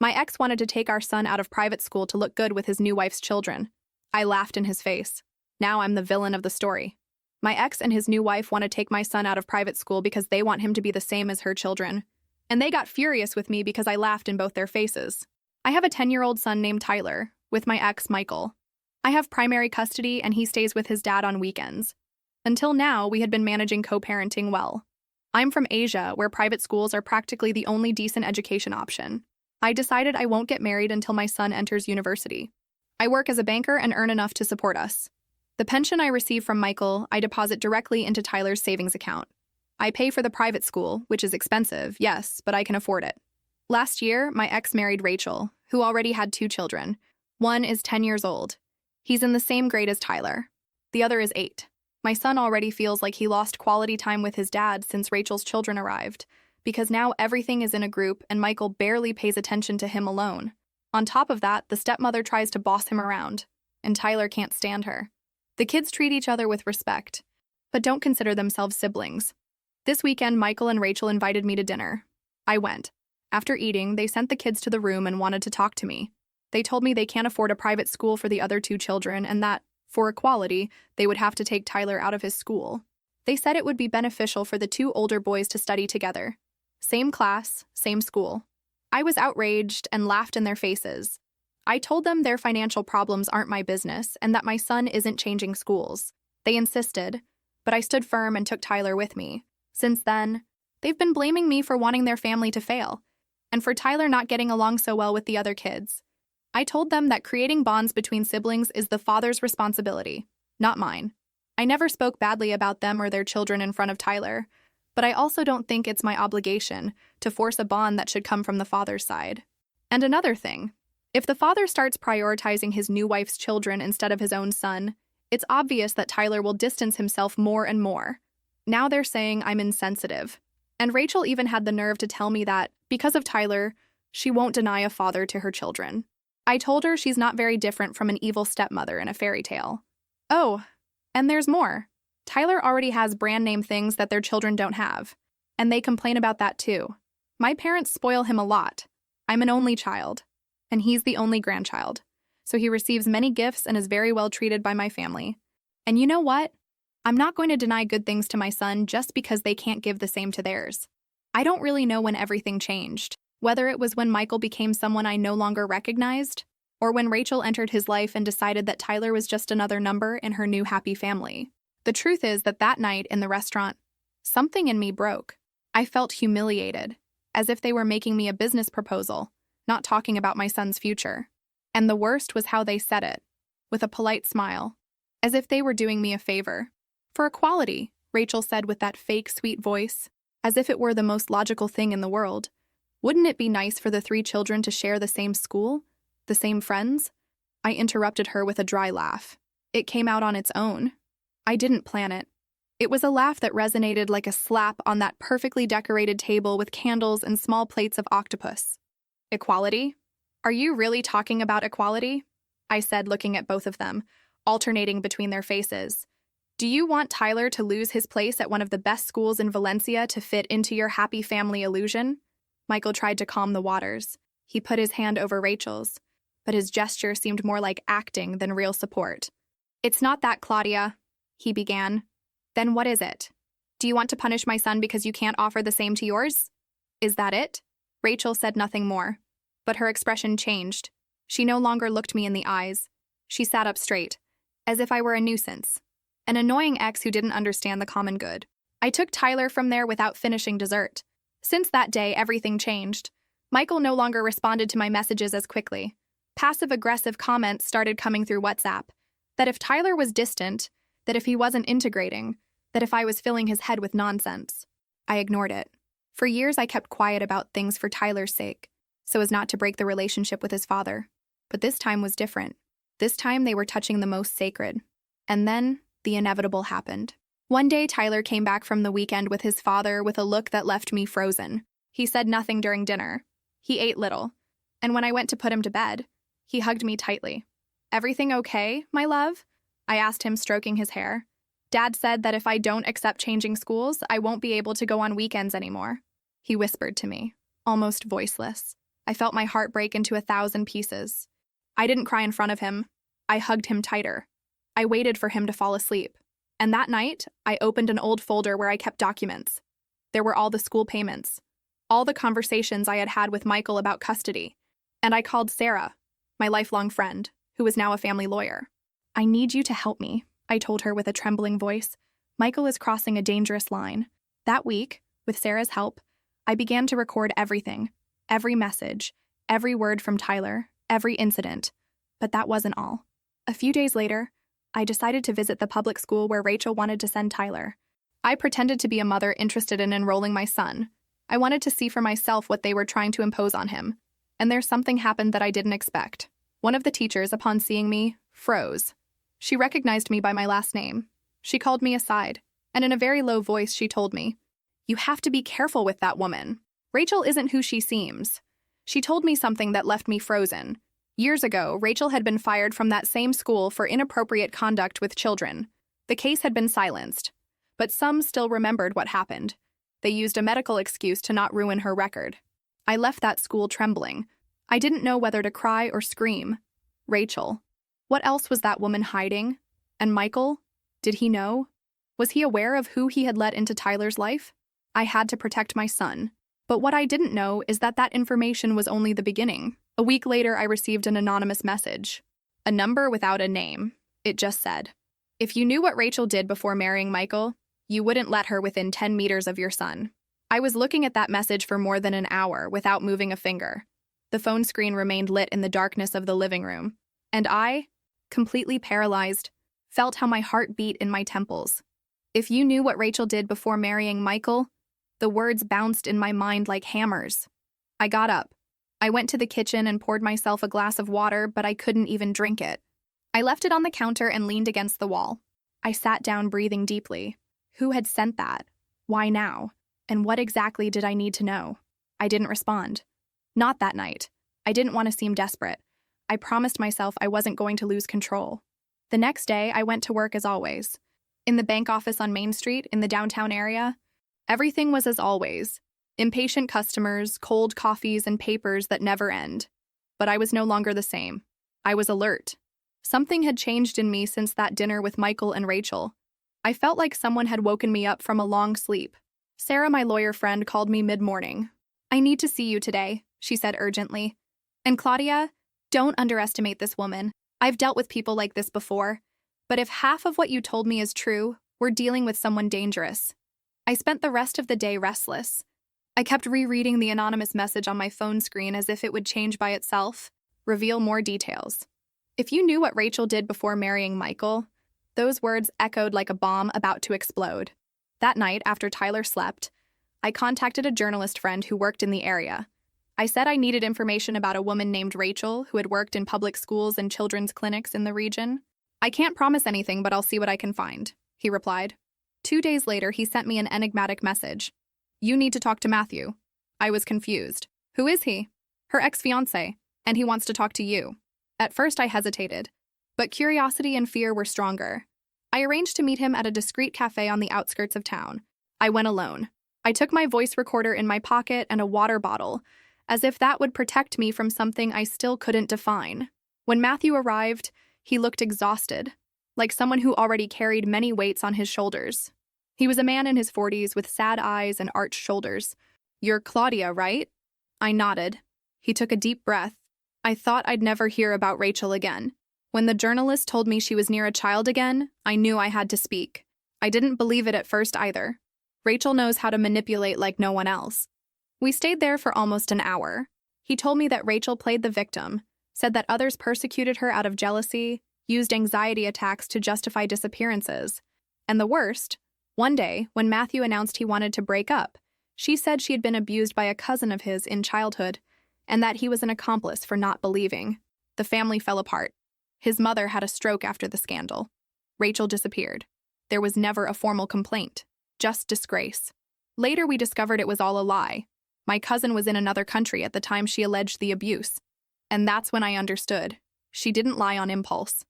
My ex wanted to take our son out of private school to look good with his new wife's children. I laughed in his face. Now I'm the villain of the story. My ex and his new wife want to take my son out of private school because they want him to be the same as her children. And they got furious with me because I laughed in both their faces. I have a 10-year-old son named Tyler, with my ex, Michael. I have primary custody and he stays with his dad on weekends. Until now, we had been managing co-parenting well. I'm from Asia, where private schools are practically the only decent education option. I decided I won't get married until my son enters university. I work as a banker and earn enough to support us. The pension I receive from Michael, I deposit directly into Tyler's savings account. I pay for the private school, which is expensive, yes, but I can afford it. Last year, my ex married Rachel, who already had 2 children. One is 10 years old. He's in the same grade as Tyler. The other is 8. My son already feels like he lost quality time with his dad since Rachel's children arrived, because now everything is in a group and Michael barely pays attention to him alone. On top of that, the stepmother tries to boss him around, and Tyler can't stand her. The kids treat each other with respect, but don't consider themselves siblings. This weekend, Michael and Rachel invited me to dinner. I went. After eating, they sent the kids to the room and wanted to talk to me. They told me they can't afford a private school for the other 2 children and that, for equality, they would have to take Tyler out of his school. They said it would be beneficial for the 2 older boys to study together. Same class, same school. I was outraged and laughed in their faces. I told them their financial problems aren't my business and that my son isn't changing schools. They insisted, but I stood firm and took Tyler with me. Since then, they've been blaming me for wanting their family to fail, and for Tyler not getting along so well with the other kids. I told them that creating bonds between siblings is the father's responsibility, not mine. I never spoke badly about them or their children in front of Tyler, but I also don't think it's my obligation to force a bond that should come from the father's side. And another thing, if the father starts prioritizing his new wife's children instead of his own son, it's obvious that Tyler will distance himself more and more. Now they're saying I'm insensitive. And Rachel even had the nerve to tell me that, because of Tyler, she won't deny a father to her children. I told her she's not very different from an evil stepmother in a fairy tale. Oh, and there's more. Tyler already has brand name things that their children don't have, and they complain about that too. My parents spoil him a lot. I'm an only child, and he's the only grandchild, so he receives many gifts and is very well treated by my family. And you know what? I'm not going to deny good things to my son just because they can't give the same to theirs. I don't really know when everything changed, whether it was when Michael became someone I no longer recognized, or when Rachel entered his life and decided that Tyler was just another number in her new happy family. The truth is that night in the restaurant, something in me broke. I felt humiliated, as if they were making me a business proposal, not talking about my son's future. And the worst was how they said it, with a polite smile, as if they were doing me a favor. For equality, Rachel said with that fake sweet voice, as if it were the most logical thing in the world. Wouldn't it be nice for the 3 children to share the same school, the same friends? I interrupted her with a dry laugh. It came out on its own. I didn't plan it. It was a laugh that resonated like a slap on that perfectly decorated table with candles and small plates of octopus. Equality? Are you really talking about equality? I said, looking at both of them, alternating between their faces. Do you want Tyler to lose his place at one of the best schools in Valencia to fit into your happy family illusion? Michael tried to calm the waters. He put his hand over Rachel's, but his gesture seemed more like acting than real support. It's not that, Claudia, he began. Then what is it? Do you want to punish my son because you can't offer the same to yours? Is that it? Rachel said nothing more, but her expression changed. She no longer looked me in the eyes. She sat up straight, as if I were a nuisance, an annoying ex who didn't understand the common good. I took Tyler from there without finishing dessert. Since that day, everything changed. Michael no longer responded to my messages as quickly. Passive-aggressive comments started coming through WhatsApp, that if Tyler was distant, that if he wasn't integrating, that if I was filling his head with nonsense. I ignored it. For years, I kept quiet about things for Tyler's sake, so as not to break the relationship with his father. But this time was different. This time, they were touching the most sacred. And then, the inevitable happened. One day, Tyler came back from the weekend with his father with a look that left me frozen. He said nothing during dinner. He ate little. And when I went to put him to bed, he hugged me tightly. "Everything okay, my love?" I asked him, stroking his hair. "Dad said that if I don't accept changing schools, I won't be able to go on weekends anymore," he whispered to me, almost voiceless. I felt my heart break into 1,000 pieces. I didn't cry in front of him. I hugged him tighter. I waited for him to fall asleep. And that night, I opened an old folder where I kept documents. There were all the school payments, all the conversations I had had with Michael about custody. And I called Sarah, my lifelong friend, who was now a family lawyer. "I need you to help me," I told her with a trembling voice. "Michael is crossing a dangerous line." That week, with Sarah's help, I began to record everything, every message, every word from Tyler, every incident. But that wasn't all. A few days later, I decided to visit the public school where Rachel wanted to send Tyler. I pretended to be a mother interested in enrolling my son. I wanted to see for myself what they were trying to impose on him. And there's something happened that I didn't expect. One of the teachers, upon seeing me, froze. She recognized me by my last name. She called me aside, and in a very low voice she told me, "You have to be careful with that woman. Rachel isn't who she seems." She told me something that left me frozen. Years ago, Rachel had been fired from that same school for inappropriate conduct with children. The case had been silenced, but some still remembered what happened. They used a medical excuse to not ruin her record. I left that school trembling. I didn't know whether to cry or scream. Rachel. What else was that woman hiding? And Michael? Did he know? Was he aware of who he had let into Tyler's life? I had to protect my son. But what I didn't know is that that information was only the beginning. A week later, I received an anonymous message. A number without a name. It just said, "If you knew what Rachel did before marrying Michael, you wouldn't let her within 10 meters of your son." I was looking at that message for more than an hour without moving a finger. The phone screen remained lit in the darkness of the living room. And I, completely paralyzed, felt how my heart beat in my temples. "If you knew what Rachel did before marrying Michael," the words bounced in my mind like hammers. I got up. I went to the kitchen and poured myself a glass of water, but I couldn't even drink it. I left it on the counter and leaned against the wall. I sat down, breathing deeply. Who had sent that? Why now? And what exactly did I need to know? I didn't respond. Not that night. I didn't want to seem desperate. I promised myself I wasn't going to lose control. The next day, I went to work as always. In the bank office on Main Street, in the downtown area, everything was as always. Impatient customers, cold coffees, and papers that never end. But I was no longer the same. I was alert. Something had changed in me since that dinner with Michael and Rachel. I felt like someone had woken me up from a long sleep. Sarah, my lawyer friend, called me mid-morning. "I need to see you today," she said urgently. "And Claudia, don't underestimate this woman. I've dealt with people like this before. But if half of what you told me is true, we're dealing with someone dangerous." I spent the rest of the day restless. I kept rereading the anonymous message on my phone screen as if it would change by itself, reveal more details. "If you knew what Rachel did before marrying Michael," those words echoed like a bomb about to explode. That night, after Tyler slept, I contacted a journalist friend who worked in the area. I said I needed information about a woman named Rachel who had worked in public schools and children's clinics in the region. "I can't promise anything, but I'll see what I can find," he replied. 2 days later, he sent me an enigmatic message. "You need to talk to Matthew." I was confused. "Who is he?" "Her ex-fiancé, and he wants to talk to you." At first, I hesitated, but curiosity and fear were stronger. I arranged to meet him at a discreet cafe on the outskirts of town. I went alone. I took my voice recorder in my pocket and a water bottle, as if that would protect me from something I still couldn't define. When Matthew arrived, he looked exhausted, like someone who already carried many weights on his shoulders. He was a man in his 40s with sad eyes and arched shoulders. "You're Claudia, right?" I nodded. He took a deep breath. I thought I'd never hear about Rachel again. When the journalist told me she was near a child again, I knew I had to speak. I didn't believe it at first either. Rachel knows how to manipulate like no one else. We stayed there for almost an hour. He told me that Rachel played the victim, said that others persecuted her out of jealousy, used anxiety attacks to justify disappearances. And the worst, one day, when Matthew announced he wanted to break up, she said she had been abused by a cousin of his in childhood, and that he was an accomplice for not believing. The family fell apart. His mother had a stroke after the scandal. Rachel disappeared. There was never a formal complaint, just disgrace. Later, we discovered it was all a lie. My cousin was in another country at the time she alleged the abuse. And that's when I understood. She didn't lie on impulse.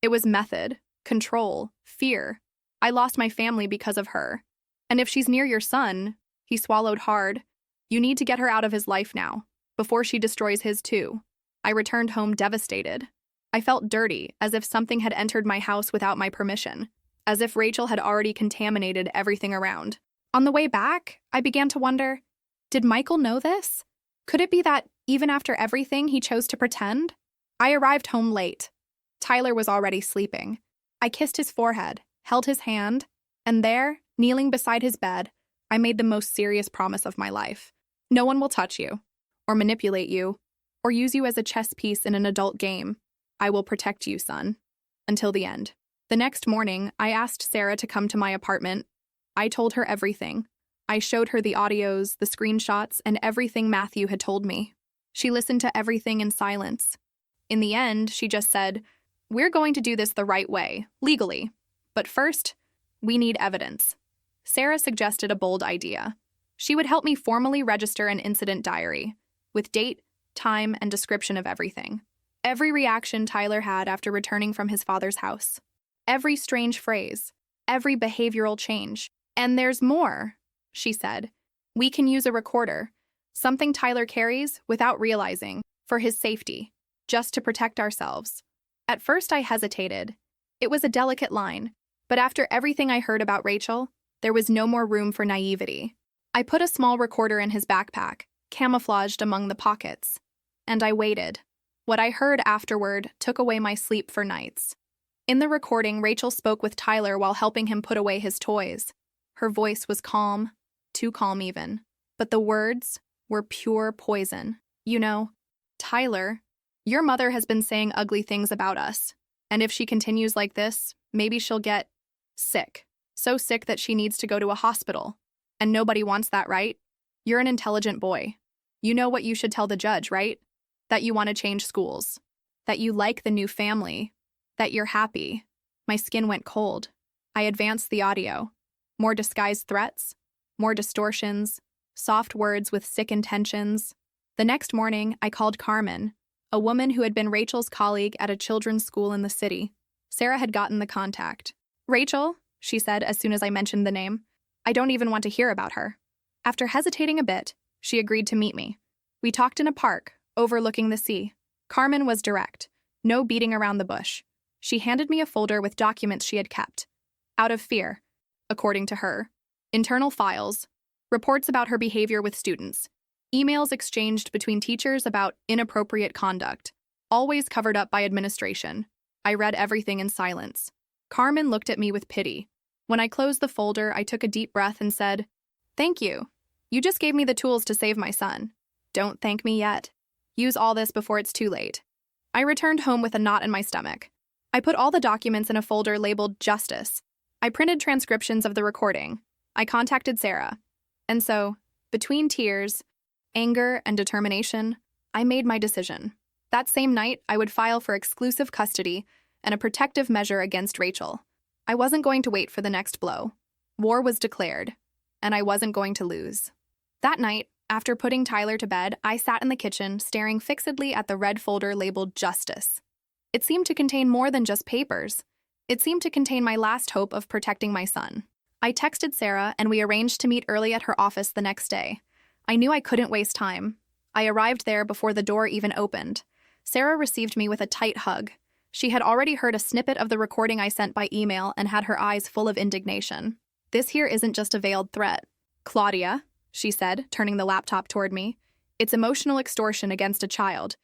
It was method, control, fear. I lost my family because of her. And if she's near your son, he swallowed hard, you need to get her out of his life now. before she destroys his too. I returned home devastated. I felt dirty, as if something had entered my house without my permission, as if Rachel had already contaminated everything around. On the way back, I began to wonder, did Michael know this? Could it be that, even after everything, he chose to pretend? I arrived home late. Tyler was already sleeping. I kissed his forehead, held his hand, and there, kneeling beside his bed, I made the most serious promise of my life. No one will touch you, or manipulate you, or use you as a chess piece in an adult game. I will protect you, son. Until the end. The next morning, I asked Sarah to come to my apartment. I told her everything. I showed her the audios, the screenshots, and everything Matthew had told me. She listened to everything in silence. In the end, she just said, "We're going to do this the right way, legally. But first, we need evidence." Sarah suggested a bold idea. She would help me formally register an incident diary, with date, time, and description of everything. Every reaction Tyler had after returning from his father's house. Every strange phrase. Every behavioral change. "And there's more," she said. "We can use a recorder, something Tyler carries without realizing, for his safety, just to protect ourselves." At first I hesitated. It was a delicate line, but after everything I heard about Rachel, there was no more room for naivety. I put a small recorder in his backpack, camouflaged among the pockets, and I waited. What I heard afterward took away my sleep for nights. In the recording, Rachel spoke with Tyler while helping him put away his toys. Her voice was calm, too calm even, but the words were pure poison. "You know, Tyler, your mother has been saying ugly things about us, and if she continues like this, maybe she'll get sick. So sick that she needs to go to a hospital. And nobody wants that, right? You're an intelligent boy. You know what you should tell the judge, right? That you want to change schools. That you like the new family. That you're happy." My skin went cold. I advanced the audio. More disguised threats. More distortions. Soft words with sick intentions. The next morning, I called Carmen, a woman who had been Rachel's colleague at a children's school in the city. Sarah had gotten the contact. "Rachel," she said as soon as I mentioned the name, "I don't even want to hear about her." After hesitating a bit, she agreed to meet me. We talked in a park, overlooking the sea. Carmen was direct. No beating around the bush. She handed me a folder with documents she had kept. Out of fear, according to her. Internal files, reports about her behavior with students, emails exchanged between teachers about inappropriate conduct, always covered up by administration. I read everything in silence. Carmen looked at me with pity. When I closed the folder, I took a deep breath and said, "Thank you. You just gave me the tools to save my son. Don't thank me yet. Use all this before it's too late." I returned home with a knot in my stomach. I put all the documents in a folder labeled Justice. I printed transcriptions of the recording. I contacted Sarah. And so, between tears, anger, and determination, I made my decision. That same night, I would file for exclusive custody and a protective measure against Rachel. I wasn't going to wait for the next blow. War was declared, and I wasn't going to lose. That night, after putting Tyler to bed, I sat in the kitchen, staring fixedly at the red folder labeled Justice. It seemed to contain more than just papers. It seemed to contain my last hope of protecting my son. I texted Sarah, and we arranged to meet early at her office the next day. I knew I couldn't waste time. I arrived there before the door even opened. Sarah received me with a tight hug. She had already heard a snippet of the recording I sent by email and had her eyes full of indignation. "This here isn't just a veiled threat. Claudia," she said, turning the laptop toward me, "it's emotional extortion against a child.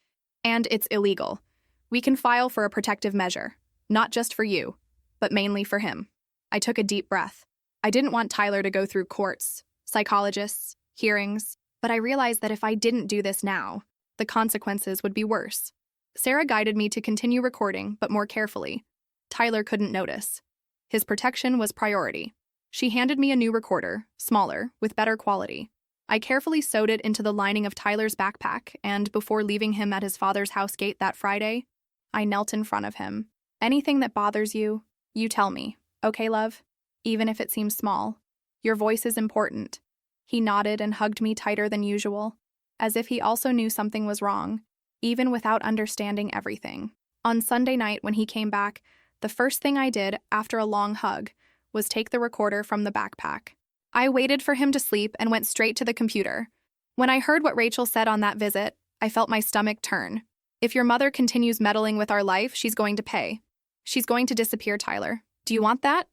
And it's illegal. We can file for a protective measure. Not just for you, but mainly for him." I took a deep breath. I didn't want Tyler to go through courts, psychologists, hearings, but I realized that if I didn't do this now, the consequences would be worse. Sarah guided me to continue recording, but more carefully. Tyler couldn't notice. His protection was priority. She handed me a new recorder, smaller, with better quality. I carefully sewed it into the lining of Tyler's backpack, and before leaving him at his father's house gate that Friday, I knelt in front of him. "Anything that bothers you, you tell me, okay, love? Even if it seems small. Your voice is important." He nodded and hugged me tighter than usual, as if he also knew something was wrong, even without understanding everything. On Sunday night, when he came back, the first thing I did after a long hug was take the recorder from the backpack. I waited for him to sleep and went straight to the computer. When I heard what Rachel said on that visit, I felt my stomach turn. If your mother continues meddling with our life, she's going to pay. She's going to disappear, Tyler. Do you want that?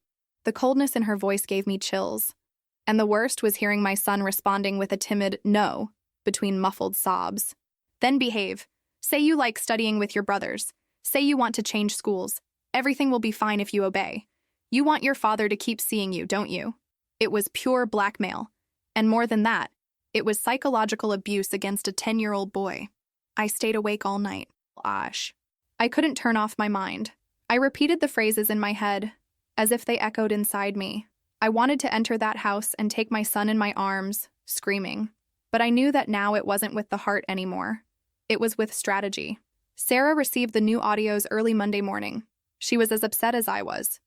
The coldness in her voice gave me chills. And the worst was hearing my son responding with a timid no between muffled sobs. Then behave. Say you like studying with your brothers. Say you want to change schools. Everything will be fine if you obey. You want your father to keep seeing you, don't you? It was pure blackmail. And more than that, it was psychological abuse against a 10-year-old boy. I stayed awake all night. Gosh. I couldn't turn off my mind. I repeated the phrases in my head, as if they echoed inside me. I wanted to enter that house and take my son in my arms, screaming. But I knew that now it wasn't with the heart anymore. It was with strategy. Sarah received the new audios early Monday morning. She was as upset as I was.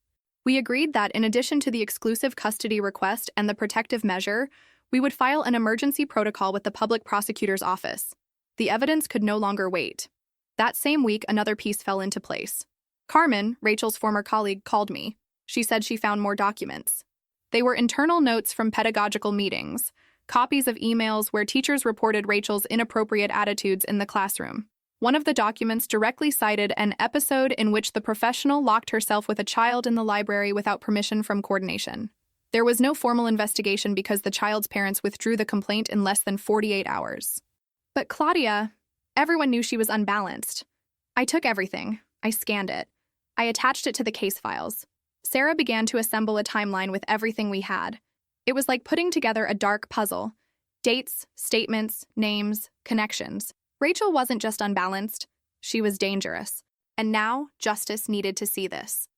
We agreed that in addition to the exclusive custody request and the protective measure, we would file an emergency protocol with the public prosecutor's office. The evidence could no longer wait. That same week, another piece fell into place. Carmen, Rachel's former colleague, called me. She said she found more documents. They were internal notes from pedagogical meetings, copies of emails where teachers reported Rachel's inappropriate attitudes in the classroom. One of the documents directly cited an episode in which the professional locked herself with a child in the library without permission from coordination. There was no formal investigation because the child's parents withdrew the complaint in less than 48 hours. But Claudia, everyone knew she was unbalanced. I took everything. I scanned it. I attached it to the case files. Sarah began to assemble a timeline with everything we had. It was like putting together a dark puzzle. Dates, statements, names, connections. Rachel wasn't just unbalanced, she was dangerous. And now, justice needed to see this.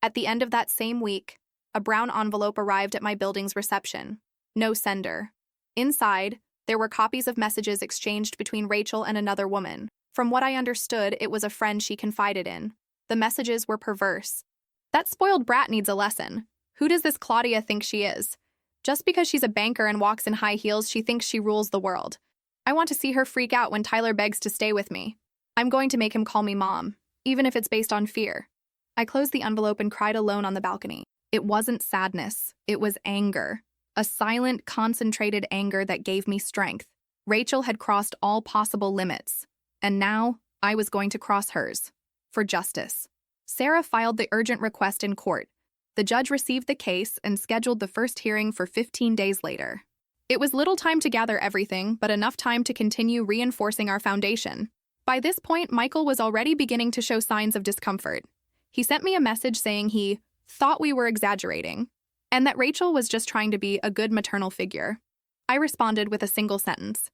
At the end of that same week, a brown envelope arrived at my building's reception. No sender. Inside, there were copies of messages exchanged between Rachel and another woman. From what I understood, it was a friend she confided in. The messages were perverse. That spoiled brat needs a lesson. Who does this Claudia think she is? Just because she's a banker and walks in high heels, she thinks she rules the world. I want to see her freak out when Tyler begs to stay with me. I'm going to make him call me Mom, even if it's based on fear. I closed the envelope and cried alone on the balcony. It wasn't sadness. It was anger. A silent, concentrated anger that gave me strength. Rachel had crossed all possible limits, and now I was going to cross hers. For justice. Sarah filed the urgent request in court. The judge received the case and scheduled the first hearing for 15 days later. It was little time to gather everything, but enough time to continue reinforcing our foundation. By this point, Michael was already beginning to show signs of discomfort. He sent me a message saying he thought we were exaggerating, and that Rachel was just trying to be a good maternal figure. I responded with a single sentence.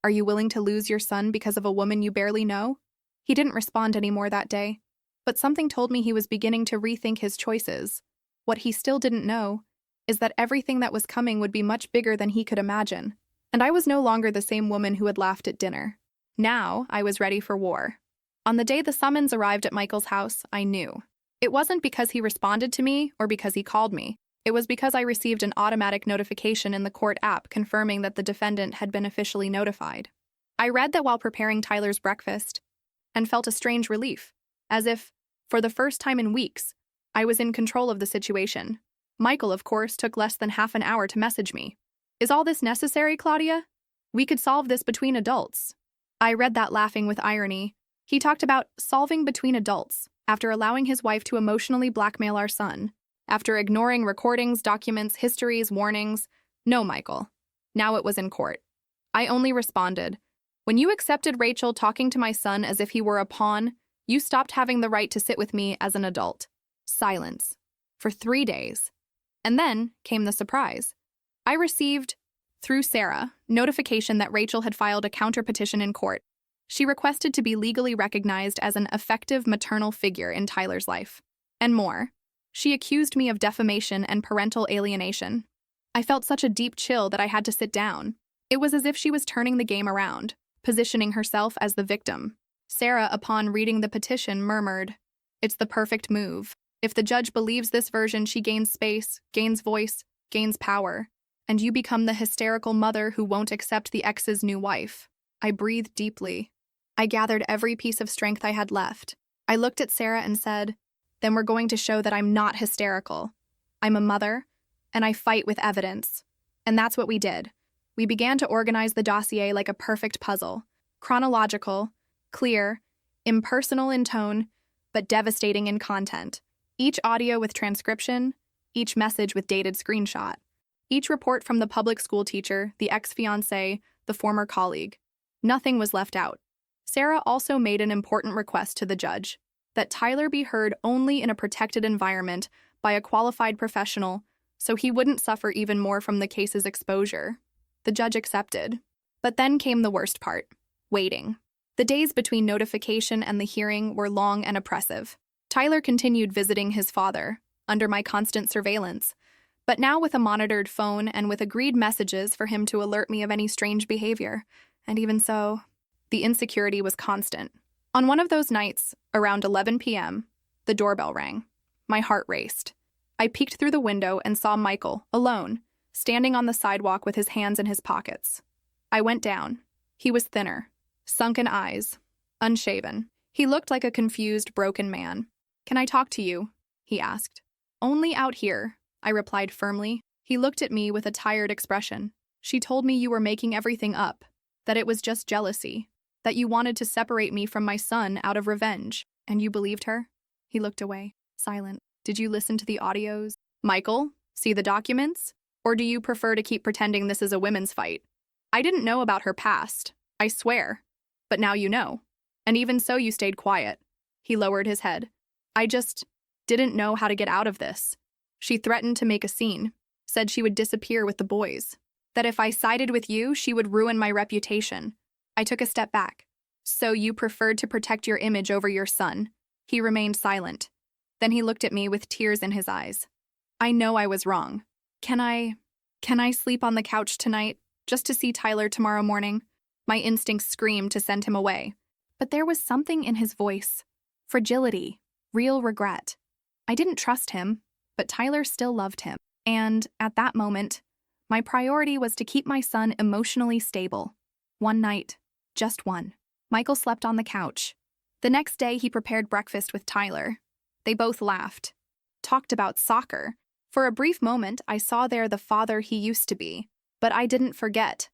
Are you willing to lose your son because of a woman you barely know? He didn't respond anymore that day, but something told me he was beginning to rethink his choices. What he still didn't know is that everything that was coming would be much bigger than he could imagine, and I was no longer the same woman who had laughed at dinner. Now I was ready for war. On the day the summons arrived at Michael's house, I knew. It wasn't because he responded to me or because he called me. It was because I received an automatic notification in the court app confirming that the defendant had been officially notified. I read that while preparing Tyler's breakfast and felt a strange relief, as if, for the first time in weeks, I was in control of the situation. Michael, of course, took less than half an hour to message me. Is all this necessary, Claudia? We could solve this between adults. I read that laughing with irony. He talked about solving between adults after allowing his wife to emotionally blackmail our son, after ignoring recordings, documents, histories, warnings. No, Michael. Now it was in court. I only responded, when you accepted Rachel talking to my son as if he were a pawn, you stopped having the right to sit with me as an adult. Silence. For 3 days. And then came the surprise. I received, through Sarah, notification that Rachel had filed a counterpetition in court. She requested to be legally recognized as an effective maternal figure in Tyler's life. And more. She accused me of defamation and parental alienation. I felt such a deep chill that I had to sit down. It was as if she was turning the game around, positioning herself as the victim. Sarah, upon reading the petition, murmured, "It's the perfect move. If the judge believes this version, she gains space, gains voice, gains power, and you become the hysterical mother who won't accept the ex's new wife." I breathed deeply. I gathered every piece of strength I had left. I looked at Sarah and said, then we're going to show that I'm not hysterical. I'm a mother, and I fight with evidence. And that's what we did. We began to organize the dossier like a perfect puzzle. Chronological, clear, impersonal in tone, but devastating in content. Each audio with transcription, each message with dated screenshot. Each report from the public school teacher, the ex-fiancé, the former colleague. Nothing was left out. Sarah also made an important request to the judge, that Tyler be heard only in a protected environment by a qualified professional, so he wouldn't suffer even more from the case's exposure. The judge accepted. But then came the worst part: waiting. The days between notification and the hearing were long and oppressive. Tyler continued visiting his father, under my constant surveillance, but now with a monitored phone and with agreed messages for him to alert me of any strange behavior. And even so, the insecurity was constant. On one of those nights, around 11 p.m., the doorbell rang. My heart raced. I peeked through the window and saw Michael, alone, standing on the sidewalk with his hands in his pockets. I went down. He was thinner, sunken eyes, unshaven. He looked like a confused, broken man. "Can I talk to you?" he asked. "Only out here," I replied firmly. He looked at me with a tired expression. "She told me you were making everything up, that it was just jealousy, that you wanted to separate me from my son out of revenge, and you believed her?" He looked away, silent. "Did you listen to the audios? Michael, see the documents? Or do you prefer to keep pretending this is a women's fight? I didn't know about her past, I swear. But now you know. And even so, you stayed quiet." He lowered his head. "I just didn't know how to get out of this. She threatened to make a scene, said she would disappear with the boys, that if I sided with you, she would ruin my reputation." I took a step back. "So you preferred to protect your image over your son?" He remained silent. Then he looked at me with tears in his eyes. "I know I was wrong. Can I sleep on the couch tonight, just to see Tyler tomorrow morning?" My instincts screamed to send him away. But there was something in his voice. Fragility, real regret. I didn't trust him, but Tyler still loved him. And, at that moment, my priority was to keep my son emotionally stable. One night, just one, Michael slept on the couch. The next day, he prepared breakfast with Tyler. They both laughed, talked about soccer. For a brief moment, I saw there the father he used to be. But I didn't forget.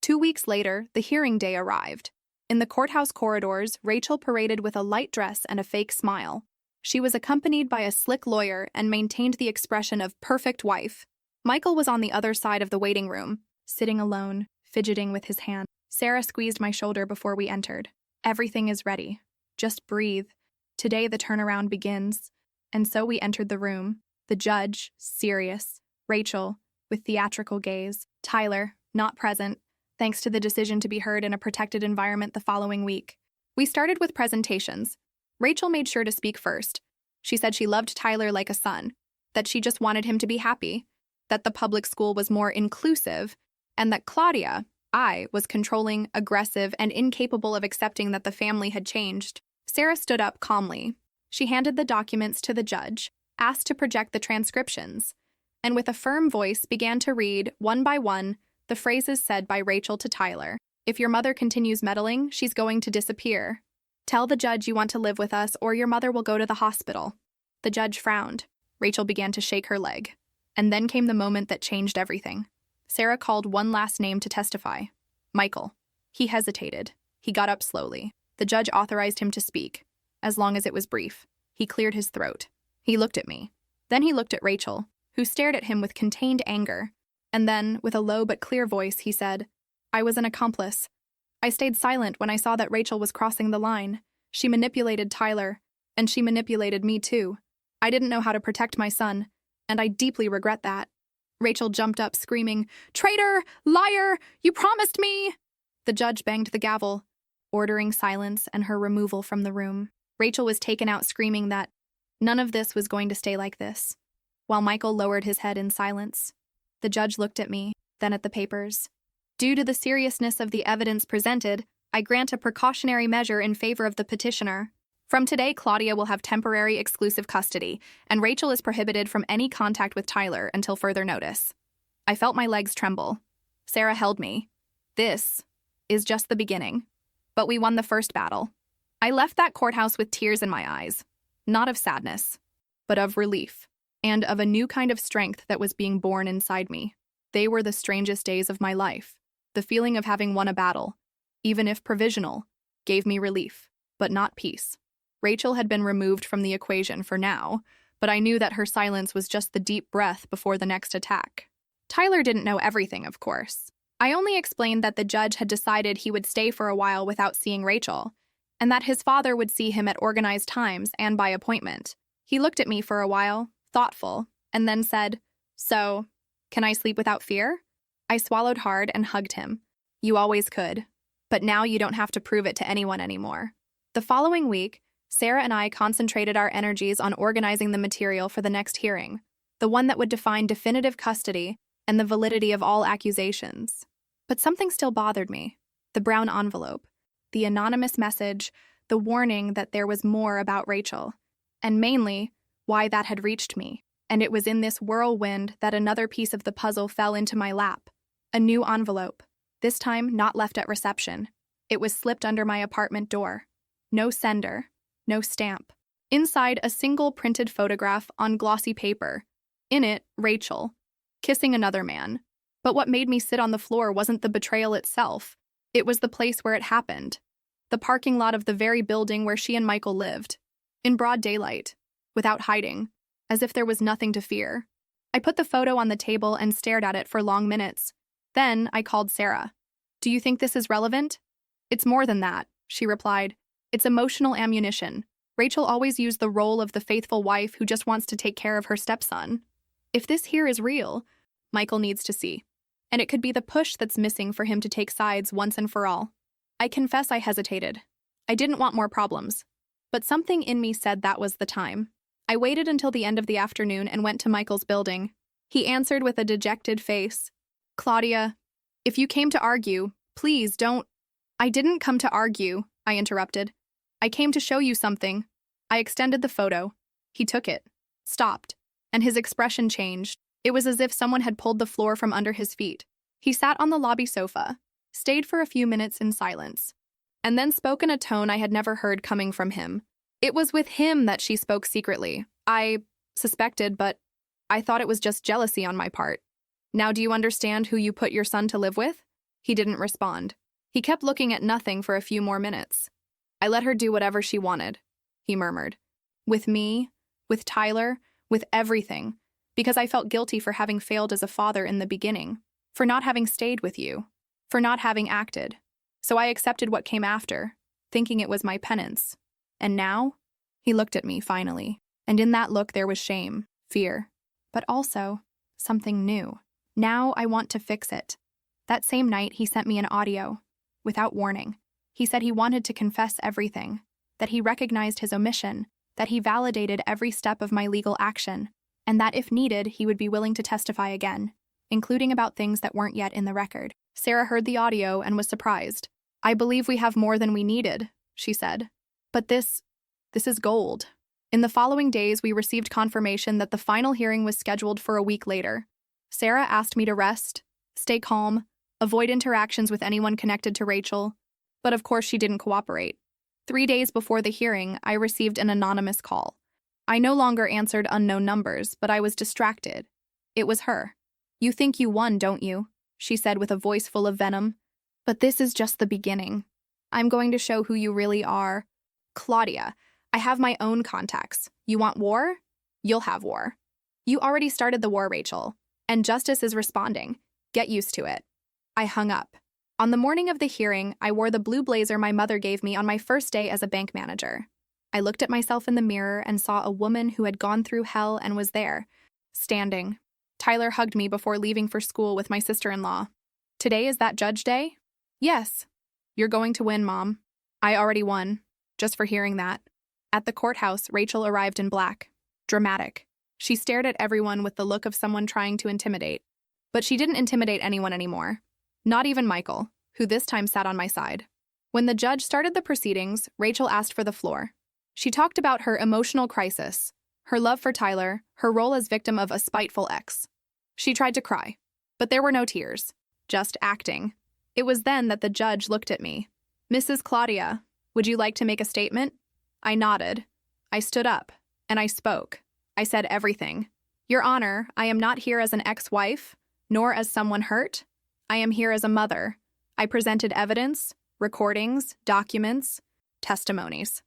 2 weeks later, the hearing day arrived. In the courthouse corridors, Rachel paraded with a light dress and a fake smile. She was accompanied by a slick lawyer and maintained the expression of perfect wife. Michael was on the other side of the waiting room, sitting alone, fidgeting with his hand. Sarah squeezed my shoulder before we entered. "Everything is ready. Just breathe. Today the turnaround begins." And so we entered the room. The judge, serious. Rachel, with theatrical gaze. Tyler, not present, thanks to the decision to be heard in a protected environment the following week. We started with presentations. Rachel made sure to speak first. She said she loved Tyler like a son, that she just wanted him to be happy, that the public school was more inclusive, and that Claudia, I, was controlling, aggressive, and incapable of accepting that the family had changed. Sarah stood up calmly. She handed the documents to the judge, asked to project the transcriptions, and with a firm voice began to read, one by one, the phrases said by Rachel to Tyler. "If your mother continues meddling, she's going to disappear. Tell the judge you want to live with us or your mother will go to the hospital." The judge frowned. Rachel began to shake her leg. And then came the moment that changed everything. Sarah called one last name to testify. Michael. He hesitated. He got up slowly. The judge authorized him to speak, as long as it was brief. He cleared his throat. He looked at me. Then he looked at Rachel, who stared at him with contained anger. And then, with a low but clear voice, he said, "I was an accomplice. I stayed silent when I saw that Rachel was crossing the line. She manipulated Tyler, and she manipulated me too. I didn't know how to protect my son, and I deeply regret that." Rachel jumped up, screaming, "Traitor! Liar! You promised me!" The judge banged the gavel, ordering silence and her removal from the room. Rachel was taken out screaming that none of this was going to stay like this, while Michael lowered his head in silence. The judge looked at me, then at the papers. "Due to the seriousness of the evidence presented, I grant a precautionary measure in favor of the petitioner. From today, Claudia will have temporary exclusive custody, and Rachel is prohibited from any contact with Tyler until further notice." I felt my legs tremble. Sarah held me. This is just the beginning. But we won the first battle. I left that courthouse with tears in my eyes, not of sadness, but of relief, and of a new kind of strength that was being born inside me. They were the strangest days of my life. The feeling of having won a battle, even if provisional, gave me relief, but not peace. Rachel had been removed from the equation for now, but I knew that her silence was just the deep breath before the next attack. Tyler didn't know everything, of course. I only explained that the judge had decided he would stay for a while without seeing Rachel, and that his father would see him at organized times and by appointment. He looked at me for a while, thoughtful, and then said, "So, can I sleep without fear?" I swallowed hard and hugged him. "You always could, but now you don't have to prove it to anyone anymore." The following week, Sarah and I concentrated our energies on organizing the material for the next hearing, the one that would define definitive custody and the validity of all accusations. But something still bothered me. The brown envelope, the anonymous message, the warning that there was more about Rachel, and mainly, why that had reached me. And it was in this whirlwind that another piece of the puzzle fell into my lap. A new envelope, this time not left at reception. It was slipped under my apartment door. No sender, no stamp. Inside, a single printed photograph on glossy paper. In it, Rachel, kissing another man. But what made me sit on the floor wasn't the betrayal itself. It was the place where it happened. The parking lot of the very building where she and Michael lived. In broad daylight, without hiding, as if there was nothing to fear. I put the photo on the table and stared at it for long minutes. Then I called Sarah. "Do you think this is relevant?" "It's more than that," she replied. "It's emotional ammunition. Rachel always used the role of the faithful wife who just wants to take care of her stepson. If this here is real, Michael needs to see. And it could be the push that's missing for him to take sides once and for all." I confess I hesitated. I didn't want more problems. But something in me said that was the time. I waited until the end of the afternoon and went to Michael's building. He answered with a dejected face. "Claudia, if you came to argue, please don't—" "I didn't come to argue," I interrupted. "I came to show you something." I extended the photo. He took it, stopped, and his expression changed. It was as if someone had pulled the floor from under his feet. He sat on the lobby sofa, stayed for a few minutes in silence, and then spoke in a tone I had never heard coming from him. It was with him that she spoke secretly. I suspected, but I thought it was just jealousy on my part. "Now do you understand who you put your son to live with?" He didn't respond. He kept looking at nothing for a few more minutes. "I let her do whatever she wanted," he murmured. "With me, with Tyler, with everything, because I felt guilty for having failed as a father in the beginning, for not having stayed with you, for not having acted. So I accepted what came after, thinking it was my penance. And now?" He looked at me, finally, and in that look there was shame, fear, but also something new. "Now I want to fix it." That same night, he sent me an audio, without warning. He said he wanted to confess everything, that he recognized his omission, that he validated every step of my legal action, and that if needed, he would be willing to testify again, including about things that weren't yet in the record. Sarah heard the audio and was surprised. "I believe we have more than we needed," she said. "But this is gold." In the following days, we received confirmation that the final hearing was scheduled for a week later. Sarah asked me to rest, stay calm, avoid interactions with anyone connected to Rachel, but of course she didn't cooperate. 3 days before the hearing, I received an anonymous call. I no longer answered unknown numbers, but I was distracted. It was her. "You think you won, don't you?" she said with a voice full of venom. "But this is just the beginning. I'm going to show who you really are. Claudia, I have my own contacts. You want war? You'll have war. You already started the war, Rachel, and justice is responding. Get used to it." I hung up. On the morning of the hearing, I wore the blue blazer my mother gave me on my first day as a bank manager. I looked at myself in the mirror and saw a woman who had gone through hell and was there, standing. Tyler hugged me before leaving for school with my sister-in-law. "Today is that judge day?" "Yes." "You're going to win, Mom." I already won, just for hearing that. At the courthouse, Rachel arrived in black. Dramatic. She stared at everyone with the look of someone trying to intimidate. But she didn't intimidate anyone anymore. Not even Michael, who this time sat on my side. When the judge started the proceedings, Rachel asked for the floor. She talked about her emotional crisis, her love for Tyler, her role as victim of a spiteful ex. She tried to cry, but there were no tears, just acting. It was then that the judge looked at me. "Mrs. Claudia, would you like to make a statement?" I nodded. I stood up, and I spoke. I said everything. "Your Honor, I am not here as an ex-wife, nor as someone hurt. I am here as a mother. I presented evidence, recordings, documents, testimonies.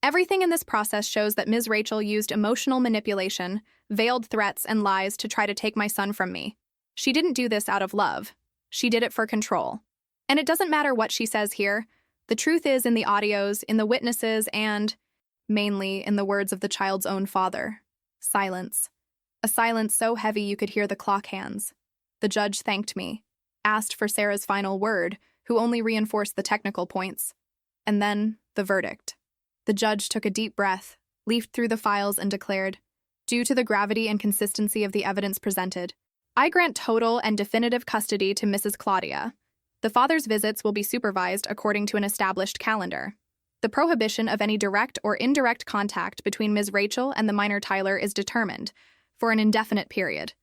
Everything in this process shows that Ms. Rachel used emotional manipulation, veiled threats, and lies to try to take my son from me. She didn't do this out of love. She did it for control. And it doesn't matter what she says here. The truth is in the audios, in the witnesses, and, mainly, in the words of the child's own father. Silence. A silence so heavy you could hear the clock hands. The judge thanked me, asked for Sarah's final word, who only reinforced the technical points. And then, the verdict. The judge took a deep breath, leafed through the files, and declared, "Due to the gravity and consistency of the evidence presented, I grant total and definitive custody to Mrs. Claudia. The father's visits will be supervised according to an established calendar. The prohibition of any direct or indirect contact between Ms. Rachel and the minor Tyler is determined for an indefinite period.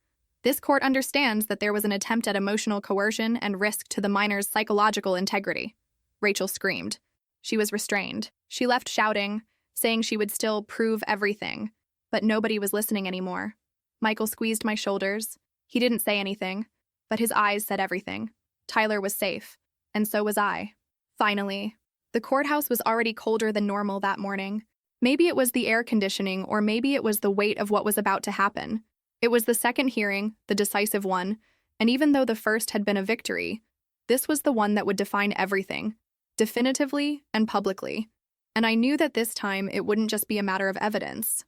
This court understands that there was an attempt at emotional coercion and risk to the minor's psychological integrity." Rachel screamed. She was restrained. She left shouting, saying she would still prove everything, but nobody was listening anymore. Michael squeezed my shoulders. He didn't say anything, but his eyes said everything. Tyler was safe, and so was I. Finally, the courthouse was already colder than normal that morning. Maybe it was the air conditioning, or maybe it was the weight of what was about to happen. It was the second hearing, the decisive one, and even though the first had been a victory, this was the one that would define everything, definitively and publicly. And I knew that this time it wouldn't just be a matter of evidence.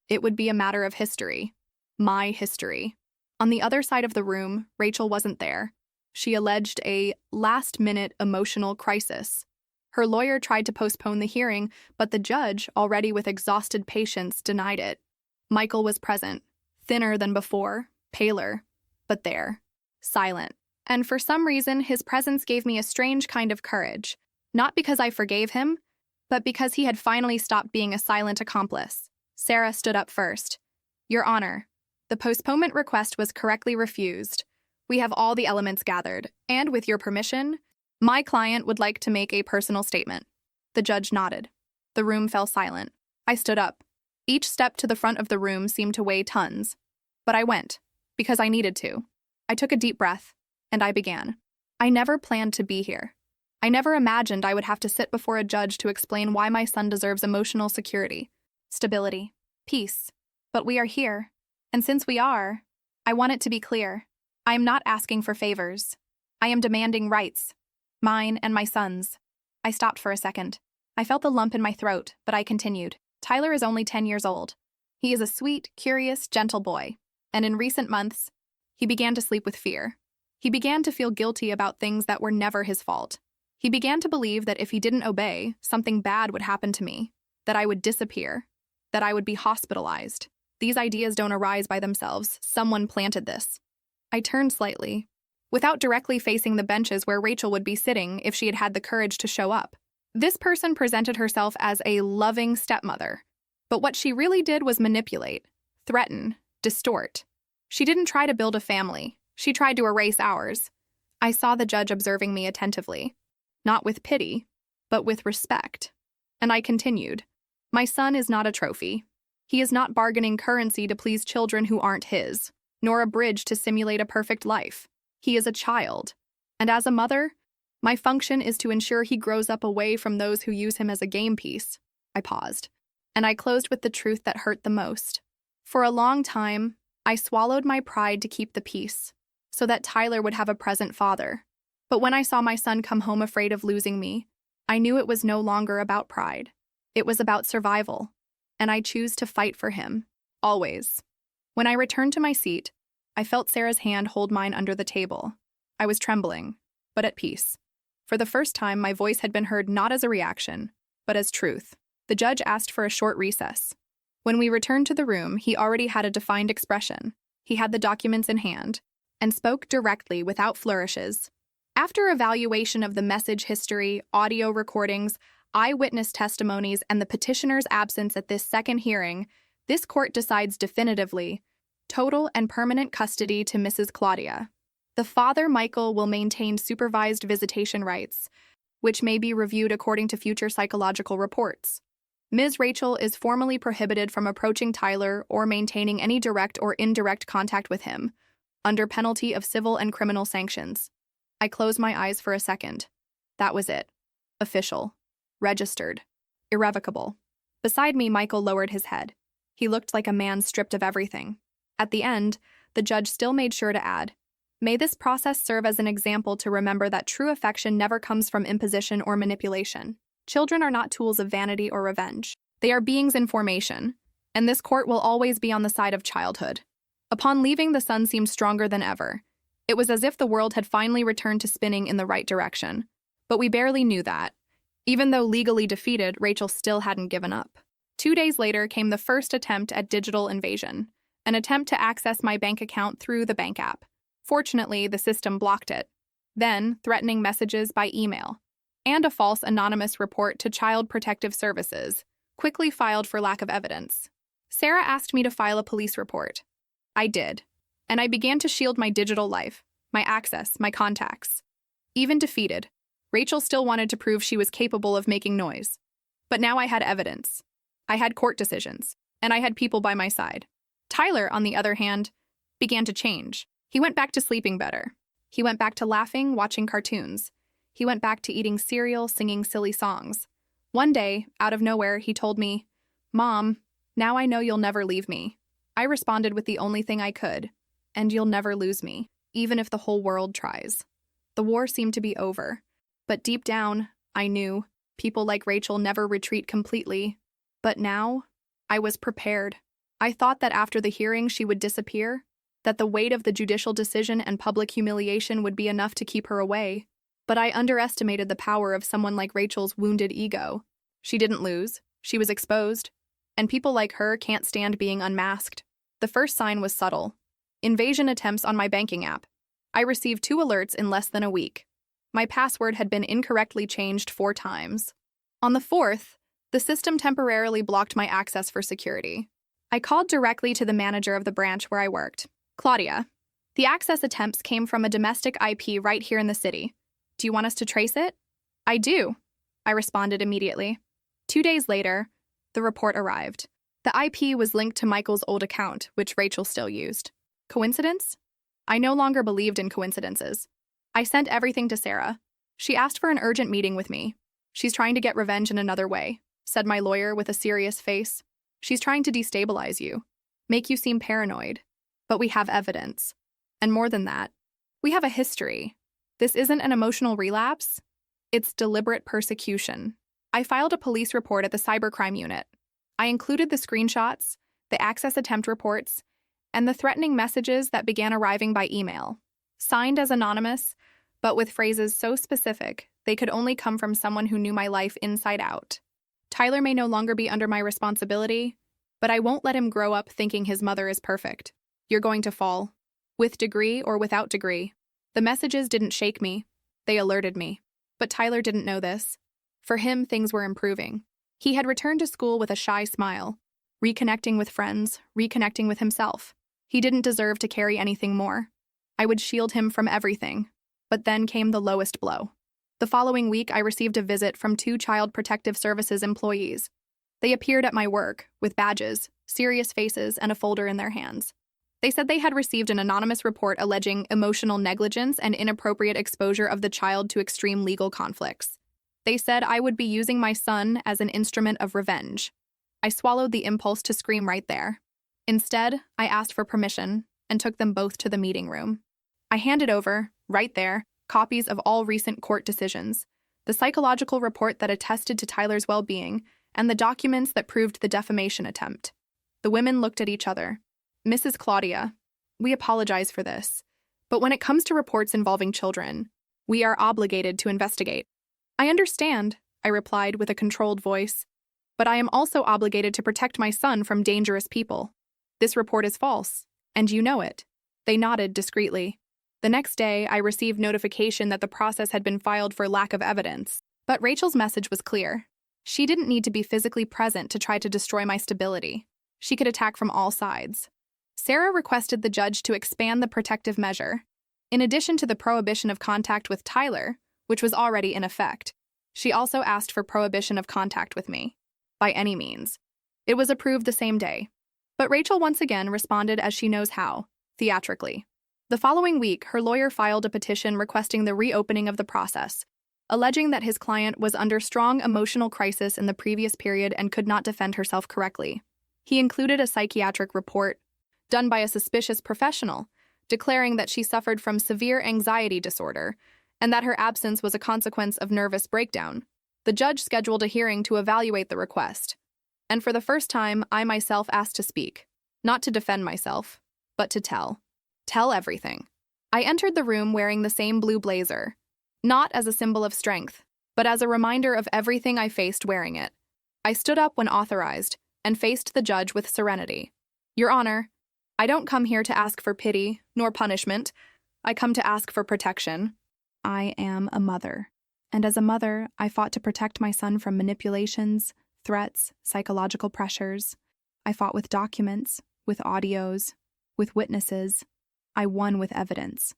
It would be a matter of history. My history. On the other side of the room, Rachel wasn't there. She alleged a last-minute emotional crisis. Her lawyer tried to postpone the hearing, but the judge, already with exhausted patience, denied it. Michael was present, thinner than before, paler, but there, silent. And for some reason, his presence gave me a strange kind of courage. Not because I forgave him, but because he had finally stopped being a silent accomplice. Sarah stood up first. "Your Honor, the postponement request was correctly refused. We have all the elements gathered, and with your permission, my client would like to make a personal statement." The judge nodded. The room fell silent. I stood up. Each step to the front of the room seemed to weigh tons. But I went, because I needed to. I took a deep breath, and I began. I never planned to be here. I never imagined I would have to sit before a judge to explain why my son deserves emotional security, stability, peace. But we are here, and since we are, I want it to be clear. I am not asking for favors. I am demanding rights, mine and my son's. I stopped for a second. I felt the lump in my throat, but I continued. Tyler is only 10 years old. He is a sweet, curious, gentle boy, and in recent months, he began to sleep with fear. He began to feel guilty about things that were never his fault. He began to believe that if he didn't obey, something bad would happen to me, that I would disappear, that I would be hospitalized. These ideas don't arise by themselves. Someone planted this. I turned slightly, without directly facing the benches where Rachel would be sitting if she had had the courage to show up. This person presented herself as a loving stepmother, but what she really did was manipulate, threaten, distort. She didn't try to build a family. She tried to erase ours. I saw the judge observing me attentively, not with pity, but with respect. And I continued, my son is not a trophy. He is not bargaining currency to please children who aren't his, nor a bridge to simulate a perfect life. He is a child. And as a mother, my function is to ensure he grows up away from those who use him as a game piece. I paused, and I closed with the truth that hurt the most. For a long time, I swallowed my pride to keep the peace, so that Tyler would have a present father. But when I saw my son come home afraid of losing me, I knew it was no longer about pride. It was about survival, and I choose to fight for him, always. When I returned to my seat, I felt Sarah's hand hold mine under the table. I was trembling, but at peace. For the first time, my voice had been heard not as a reaction, but as truth. The judge asked for a short recess. When we returned to the room, he already had a defined expression. He had the documents in hand, and spoke directly without flourishes. After evaluation of the message history, audio recordings, eyewitness testimonies, and the petitioner's absence at this second hearing, this court decides definitively total and permanent custody to Mrs. Claudia. The father, Michael, will maintain supervised visitation rights, which may be reviewed according to future psychological reports. Ms. Rachel is formally prohibited from approaching Tyler or maintaining any direct or indirect contact with him, under penalty of civil and criminal sanctions. I closed my eyes for a second. That was it. Official. Registered. Irrevocable. Beside me, Michael lowered his head. He looked like a man stripped of everything. At the end, the judge still made sure to add, "May this process serve as an example to remember that true affection never comes from imposition or manipulation. Children are not tools of vanity or revenge. They are beings in formation, and this court will always be on the side of childhood." Upon leaving, the sun seemed stronger than ever. It was as if the world had finally returned to spinning in the right direction. But we barely knew that. Even though legally defeated, Rachel still hadn't given up. 2 days later came the first attempt at digital invasion, an attempt to access my bank account through the bank app. Fortunately, the system blocked it. Then, threatening messages by email, and a false anonymous report to Child Protective Services, quickly filed for lack of evidence. Sarah asked me to file a police report. I did, and I began to shield my digital life, my access, my contacts. Even defeated, Rachel still wanted to prove she was capable of making noise. But now I had evidence. I had court decisions, and I had people by my side. Tyler, on the other hand, began to change. He went back to sleeping better. He went back to laughing, watching cartoons. He went back to eating cereal, singing silly songs. One day, out of nowhere, he told me, "Mom, now I know you'll never leave me." I responded with the only thing I could, "And you'll never lose me, even if the whole world tries." The war seemed to be over. But deep down, I knew people like Rachel never retreat completely. But now, I was prepared. I thought that after the hearing she would disappear, that the weight of the judicial decision and public humiliation would be enough to keep her away. But I underestimated the power of someone like Rachel's wounded ego. She didn't lose. She was exposed. And people like her can't stand being unmasked. The first sign was subtle. Invasion attempts on my banking app. I received 2 alerts in less than a week. My password had been incorrectly changed 4 times. On the 4th, the system temporarily blocked my access for security. I called directly to the manager of the branch where I worked. "Claudia, the access attempts came from a domestic IP right here in the city. Do you want us to trace it?" "I do," I responded immediately. 2 days later, the report arrived. The IP was linked to Michael's old account, which Rachel still used. Coincidence? I no longer believed in coincidences. I sent everything to Sarah. She asked for an urgent meeting with me. "She's trying to get revenge in another way," said my lawyer with a serious face. "She's trying to destabilize you, make you seem paranoid. But we have evidence. And more than that, we have a history. This isn't an emotional relapse. It's deliberate persecution." I filed a police report at the cybercrime unit. I included the screenshots, the access attempt reports, and the threatening messages that began arriving by email. Signed as anonymous, but with phrases so specific they could only come from someone who knew my life inside out. Tyler may no longer be under my responsibility, but I won't let him grow up thinking his mother is perfect. You're going to fall. With degree or without degree. The messages didn't shake me. They alerted me. But Tyler didn't know this. For him, things were improving. He had returned to school with a shy smile, reconnecting with friends, reconnecting with himself. He didn't deserve to carry anything more. I would shield him from everything. But then came the lowest blow. The following week, I received a visit from 2 Child Protective Services employees. They appeared at my work, with badges, serious faces, and a folder in their hands. They said they had received an anonymous report alleging emotional negligence and inappropriate exposure of the child to extreme legal conflicts. They said I would be using my son as an instrument of revenge. I swallowed the impulse to scream right there. Instead, I asked for permission and took them both to the meeting room. I handed over, right there, copies of all recent court decisions, the psychological report that attested to Tyler's well-being, and the documents that proved the defamation attempt. The women looked at each other. "Mrs. Claudia, we apologize for this, but when it comes to reports involving children, we are obligated to investigate." "I understand," I replied with a controlled voice, "but I am also obligated to protect my son from dangerous people. This report is false, and you know it." They nodded discreetly. The next day, I received notification that the process had been filed for lack of evidence. But Rachel's message was clear. She didn't need to be physically present to try to destroy my stability. She could attack from all sides. Sarah requested the judge to expand the protective measure. In addition to the prohibition of contact with Tyler, which was already in effect, she also asked for prohibition of contact with me, by any means. It was approved the same day. But Rachel once again responded as she knows how, theatrically. The following week, her lawyer filed a petition requesting the reopening of the process. alleging that his client was under strong emotional crisis in the previous period and could not defend herself correctly. He included a psychiatric report done by a suspicious professional, declaring that she suffered from severe anxiety disorder and that her absence was a consequence of nervous breakdown. The judge scheduled a hearing to evaluate the request, and for the first time, I myself asked to speak, not to defend myself, but to tell. Tell everything. I entered the room wearing the same blue blazer, not as a symbol of strength, but as a reminder of everything I faced wearing it. I stood up when authorized and faced the judge with serenity. Your Honor, I don't come here to ask for pity nor punishment. I come to ask for protection. I am a mother, and as a mother, I fought to protect my son from manipulations, threats, psychological pressures. I fought with documents, with audios, with witnesses. I won with evidence.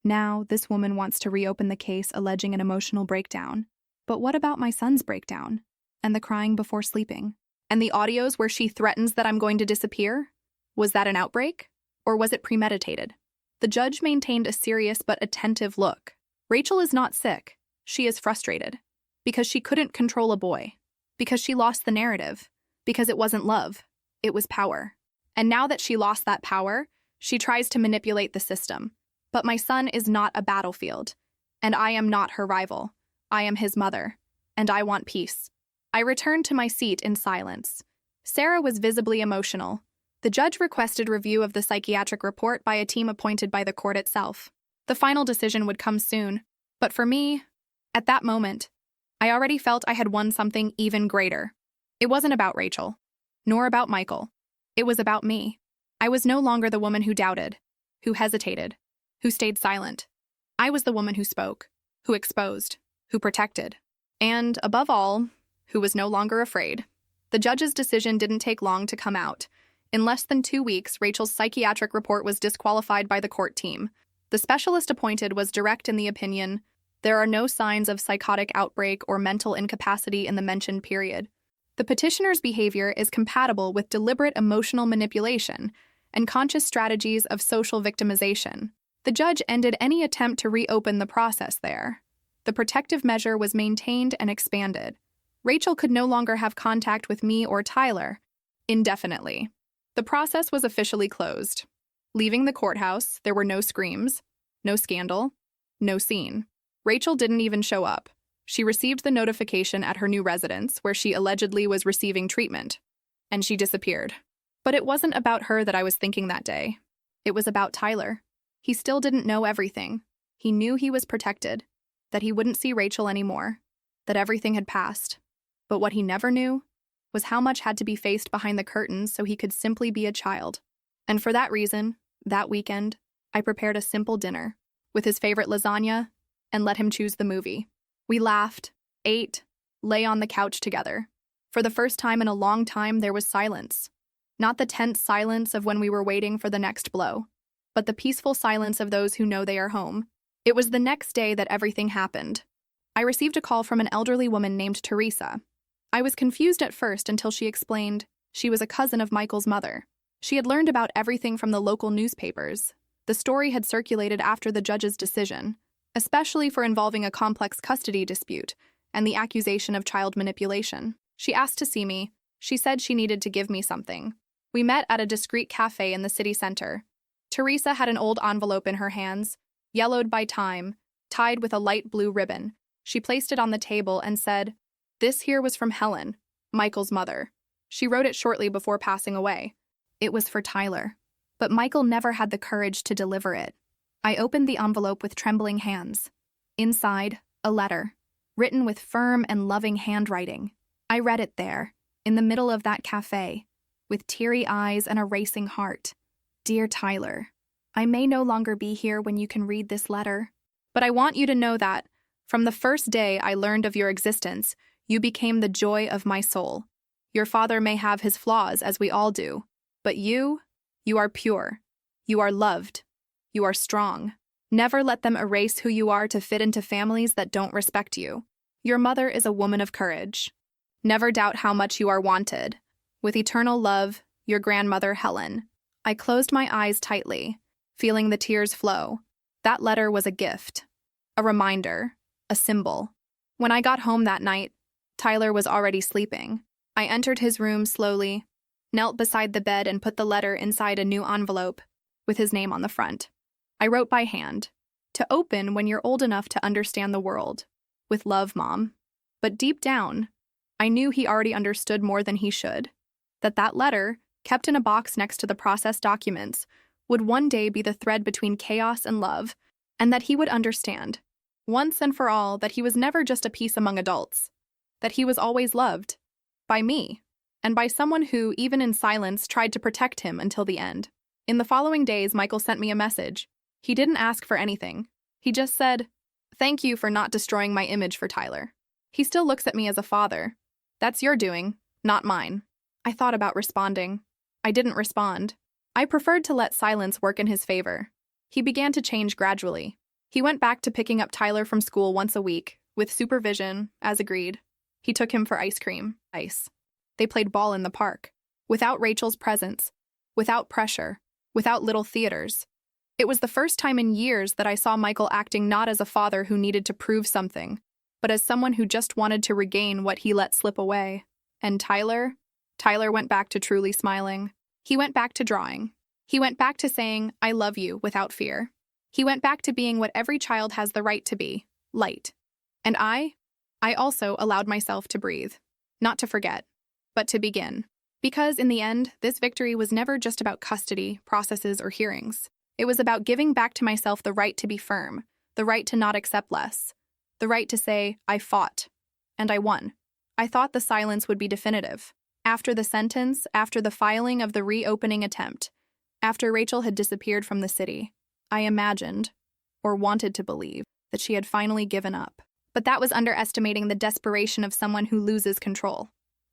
Now, this woman wants to reopen the case alleging an emotional breakdown. But what about my son's breakdown? And the crying before sleeping? And the audios where she threatens that I'm going to disappear? Was that an outbreak? Or was it premeditated? The judge maintained a serious but attentive look. Rachel is not sick. She is frustrated. Because she couldn't control a boy. Because she lost the narrative. Because it wasn't love. It was power. And now that she lost that power, she tries to manipulate the system. But my son is not a battlefield. And I am not her rival. I am his mother. And I want peace. I returned to my seat in silence. Sarah was visibly emotional. The judge requested review of the psychiatric report by a team appointed by the court itself. The final decision would come soon, but for me, at that moment, I already felt I had won something even greater. It wasn't about Rachel, nor about Michael. It was about me. I was no longer the woman who doubted, who hesitated, who stayed silent. I was the woman who spoke, who exposed, who protected, and, above all, who was no longer afraid. The judge's decision didn't take long to come out. In less than 2 weeks, Rachel's psychiatric report was disqualified by the court team. The specialist appointed was direct in the opinion, there are no signs of psychotic outbreak or mental incapacity in the mentioned period. The petitioner's behavior is compatible with deliberate emotional manipulation and conscious strategies of social victimization. The judge ended any attempt to reopen the process there. The protective measure was maintained and expanded. Rachel could no longer have contact with me or Tyler indefinitely. The process was officially closed. Leaving the courthouse, there were no screams, no scandal, no scene. Rachel didn't even show up. She received the notification at her new residence, where she allegedly was receiving treatment, and she disappeared. But it wasn't about her that I was thinking that day. It was about Tyler. He still didn't know everything. He knew he was protected, that he wouldn't see Rachel anymore, that everything had passed. But what he never knew was how much had to be faced behind the curtains so he could simply be a child. And for that reason, that weekend, I prepared a simple dinner with his favorite lasagna and let him choose the movie. We laughed, ate, lay on the couch together. For the first time in a long time, there was silence. Not the tense silence of when we were waiting for the next blow, but the peaceful silence of those who know they are home. It was the next day that everything happened. I received a call from an elderly woman named Teresa. I was confused at first until she explained she was a cousin of Michael's mother. She had learned about everything from the local newspapers. The story had circulated after the judge's decision, especially for involving a complex custody dispute and the accusation of child manipulation. She asked to see me. She said she needed to give me something. We met at a discreet cafe in the city center. Teresa had an old envelope in her hands, yellowed by time, tied with a light blue ribbon. She placed it on the table and said, "This here was from Helen, Michael's mother." She wrote it shortly before passing away. It was for Tyler, but Michael never had the courage to deliver it. I opened the envelope with trembling hands. Inside, a letter, written with firm and loving handwriting. I read it there, in the middle of that cafe, with teary eyes and a racing heart. Dear Tyler, I may no longer be here when you can read this letter, but I want you to know that, from the first day I learned of your existence, you became the joy of my soul. Your father may have his flaws, as we all do, but you are pure. You are loved. You are strong. Never let them erase who you are to fit into families that don't respect you. Your mother is a woman of courage. Never doubt how much you are wanted. With eternal love, your grandmother, Helen. I closed my eyes tightly, feeling the tears flow. That letter was a gift, a reminder, a symbol. When I got home that night, Tyler was already sleeping. I entered his room slowly, knelt beside the bed, and put the letter inside a new envelope with his name on the front. I wrote by hand, "To open when you're old enough to understand the world. With love, Mom." But deep down, I knew he already understood more than he should. That letter, kept in a box next to the processed documents, would one day be the thread between chaos and love, and that he would understand, once and for all, that he was never just a piece among adults, that he was always loved. By me, and by someone who, even in silence, tried to protect him until the end. In the following days, Michael sent me a message. He didn't ask for anything. He just said, "Thank you for not destroying my image for Tyler. He still looks at me as a father. That's your doing, not mine." I thought about responding. I didn't respond. I preferred to let silence work in his favor. He began to change gradually. He went back to picking up Tyler from school once a week, with supervision, as agreed. He took him for ice cream. They played ball in the park. Without Rachel's presence. Without pressure. Without little theaters. It was the first time in years that I saw Michael acting not as a father who needed to prove something, but as someone who just wanted to regain what he let slip away. And Tyler went back to truly smiling. He went back to drawing. He went back to saying, "I love you," without fear. He went back to being what every child has the right to be, light. And I also allowed myself to breathe. Not to forget, but to begin. Because in the end, this victory was never just about custody, processes, or hearings. It was about giving back to myself the right to be firm, the right to not accept less, the right to say, "I fought, and I won." I thought the silence would be definitive. After the sentence, after the filing of the reopening attempt, after Rachel had disappeared from the city, I imagined, or wanted to believe, that she had finally given up. But that was underestimating the desperation of someone who loses control.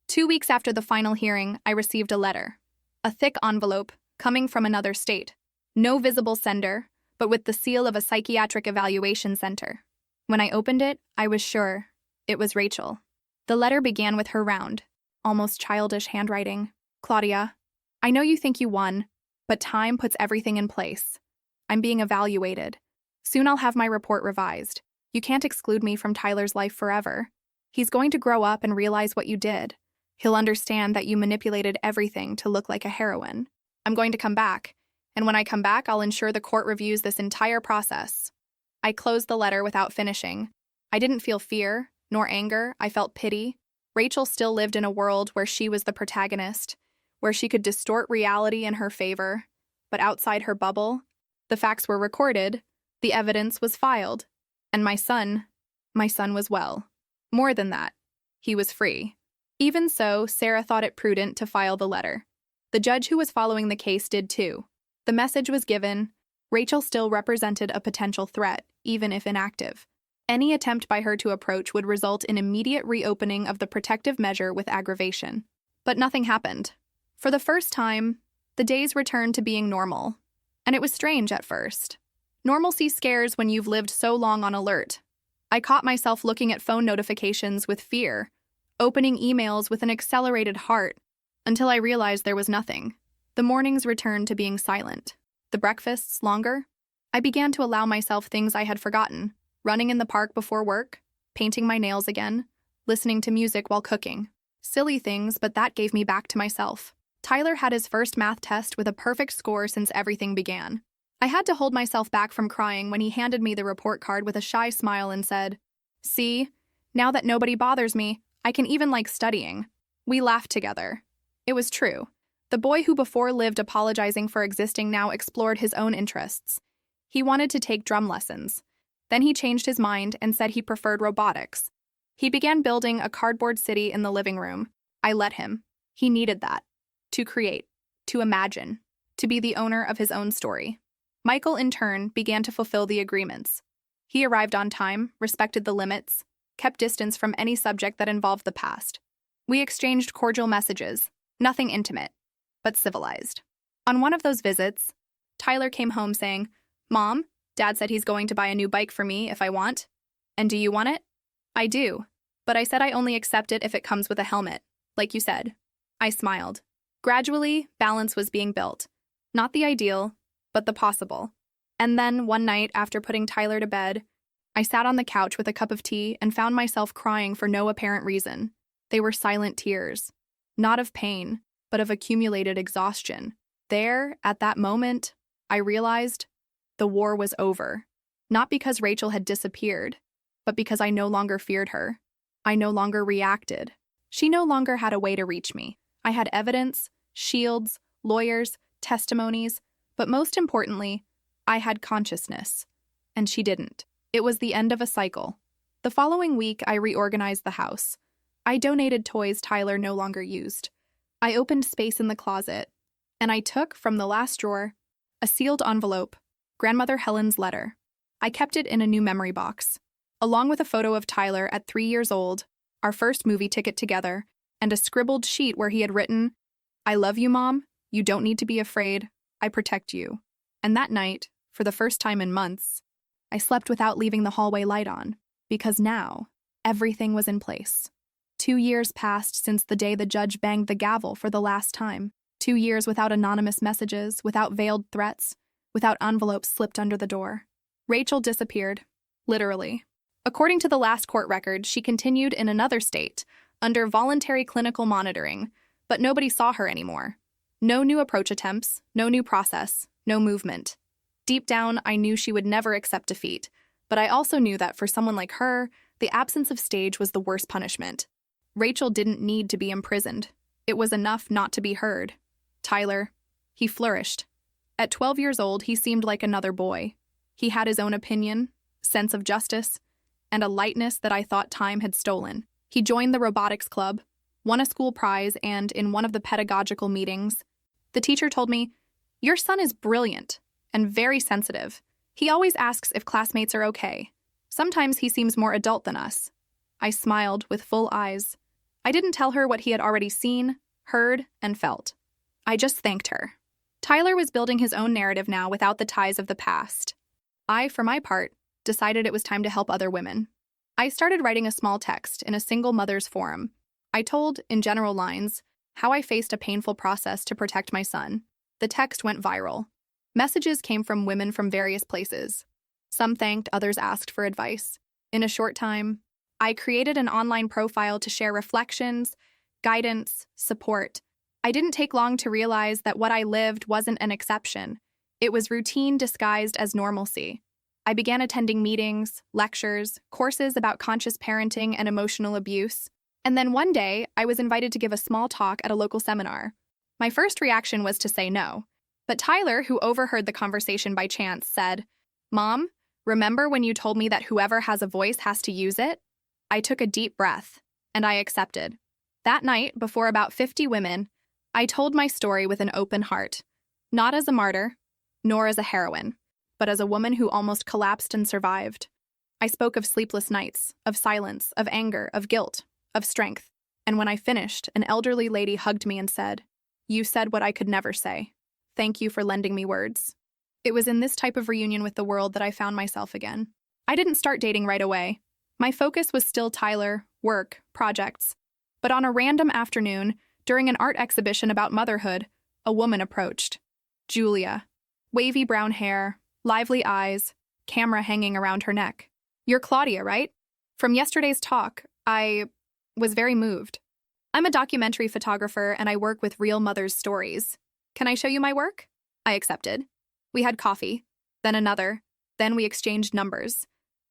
2 weeks after the final hearing, I received a letter. A thick envelope, coming from another state. No visible sender, but with the seal of a psychiatric evaluation center. When I opened it, I was sure it was Rachel. The letter began with her round, almost childish handwriting. "Claudia, I know you think you won, but time puts everything in place. I'm being evaluated. Soon I'll have my report revised. You can't exclude me from Tyler's life forever. He's going to grow up and realize what you did. He'll understand that you manipulated everything to look like a heroine. I'm going to come back, and when I come back, I'll ensure the court reviews this entire process." I closed the letter without finishing. I didn't feel fear, nor anger. I felt pity. Rachel still lived in a world where she was the protagonist, where she could distort reality in her favor. But outside her bubble, the facts were recorded, the evidence was filed, and my son was well. More than that, he was free. Even so, Sarah thought it prudent to file the letter. The judge who was following the case did too. The message was given. Rachel still represented a potential threat, even if inactive. Any attempt by her to approach would result in immediate reopening of the protective measure with aggravation. But nothing happened. For the first time, the days returned to being normal. And it was strange at first. Normalcy scares when you've lived so long on alert. I caught myself looking at phone notifications with fear, opening emails with an accelerated heart, until I realized there was nothing. The mornings returned to being silent. The breakfasts longer. I began to allow myself things I had forgotten. Running in the park before work, painting my nails again, listening to music while cooking. Silly things, but that gave me back to myself. Tyler had his first math test with a perfect score since everything began. I had to hold myself back from crying when he handed me the report card with a shy smile and said, "See, now that nobody bothers me, I can even like studying." We laughed together. It was true. The boy who before lived apologizing for existing now explored his own interests. He wanted to take drum lessons. Then he changed his mind and said he preferred robotics. He began building a cardboard city in the living room. I let him. He needed that. To create, to imagine, to be the owner of his own story. Michael, in turn, began to fulfill the agreements. He arrived on time, respected the limits, kept distance from any subject that involved the past. We exchanged cordial messages, nothing intimate, but civilized. On one of those visits, Tyler came home saying, "Mom, Dad said he's going to buy a new bike for me if I want. And do you want it?" "I do, but I said I only accept it if it comes with a helmet, like you said." I smiled. Gradually, balance was being built. Not the ideal, but the possible. And then, one night, after putting Tyler to bed, I sat on the couch with a cup of tea and found myself crying for no apparent reason. They were silent tears, not of pain, but of accumulated exhaustion. There, at that moment, I realized the war was over. Not because Rachel had disappeared, but because I no longer feared her. I no longer reacted. She no longer had a way to reach me. I had evidence, shields, lawyers, testimonies, but most importantly, I had consciousness. And she didn't. It was the end of a cycle. The following week, I reorganized the house. I donated toys Tyler no longer used. I opened space in the closet, and I took from the last drawer a sealed envelope, Grandmother Helen's letter. I kept it in a new memory box, along with a photo of Tyler at 3 years old, our first movie ticket together, and a scribbled sheet where he had written, "I love you, Mom. You don't need to be afraid. I protect you." And that night, for the first time in months, I slept without leaving the hallway light on, because now everything was in place. 2 years passed since the day the judge banged the gavel for the last time. 2 years without anonymous messages, without veiled threats, without envelopes slipped under the door. Rachel disappeared, literally. According to the last court record, she continued in another state, under voluntary clinical monitoring, but nobody saw her anymore. No new approach attempts, no new process, no movement. Deep down, I knew she would never accept defeat, but I also knew that for someone like her, the absence of stage was the worst punishment. Rachel didn't need to be imprisoned. It was enough not to be heard. Tyler, he flourished. At 12 years old, he seemed like another boy. He had his own opinion, sense of justice, and a lightness that I thought time had stolen. He joined the robotics club, won a school prize, and in one of the pedagogical meetings, the teacher told me, "Your son is brilliant and very sensitive. He always asks if classmates are okay. Sometimes he seems more adult than us." I smiled with full eyes. I didn't tell her what he had already seen, heard, and felt. I just thanked her. Tyler was building his own narrative now without the ties of the past. I, for my part, decided it was time to help other women. I started writing a small text in a single mother's forum. I told, in general lines, how I faced a painful process to protect my son. The text went viral. Messages came from women from various places. Some thanked, others asked for advice. In a short time, I created an online profile to share reflections, guidance, support. I didn't take long to realize that what I lived wasn't an exception. It was routine disguised as normalcy. I began attending meetings, lectures, courses about conscious parenting and emotional abuse. And then one day, I was invited to give a small talk at a local seminar. My first reaction was to say no. But Tyler, who overheard the conversation by chance, said, "Mom, remember when you told me that whoever has a voice has to use it?" I took a deep breath, and I accepted. That night, before about 50 women, I told my story with an open heart, not as a martyr, nor as a heroine, but as a woman who almost collapsed and survived. I spoke of sleepless nights, of silence, of anger, of guilt, of strength. And when I finished, an elderly lady hugged me and said, "You said what I could never say. Thank you for lending me words." It was in this type of reunion with the world that I found myself again. I didn't start dating right away. My focus was still Tyler, work, projects. But on a random afternoon, during an art exhibition about motherhood, a woman approached. Julia. Wavy brown hair, lively eyes, camera hanging around her neck. "You're Claudia, right? From yesterday's talk, I was very moved. I'm a documentary photographer and I work with real mothers' stories. Can I show you my work?" I accepted. We had coffee, then another, then we exchanged numbers.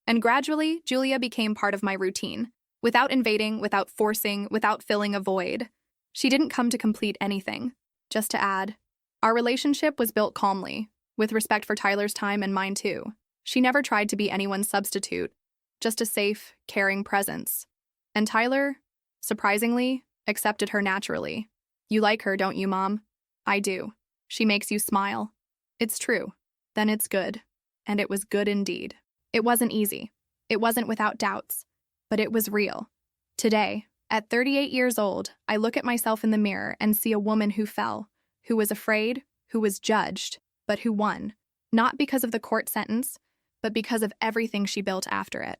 And gradually, Julia became part of my routine, without invading, without forcing, without filling a void. She didn't come to complete anything, just to add. Our relationship was built calmly, with respect for Tyler's time and mine too. She never tried to be anyone's substitute, just a safe, caring presence. And Tyler, surprisingly, accepted her naturally. "You like her, don't you, Mom?" "I do. She makes you smile." "It's true. Then it's good." And it was good indeed. It wasn't easy. It wasn't without doubts. But it was real. Today, at 38 years old, I look at myself in the mirror and see a woman who fell, who was afraid, who was judged, but who won. Not because of the court sentence, but because of everything she built after it.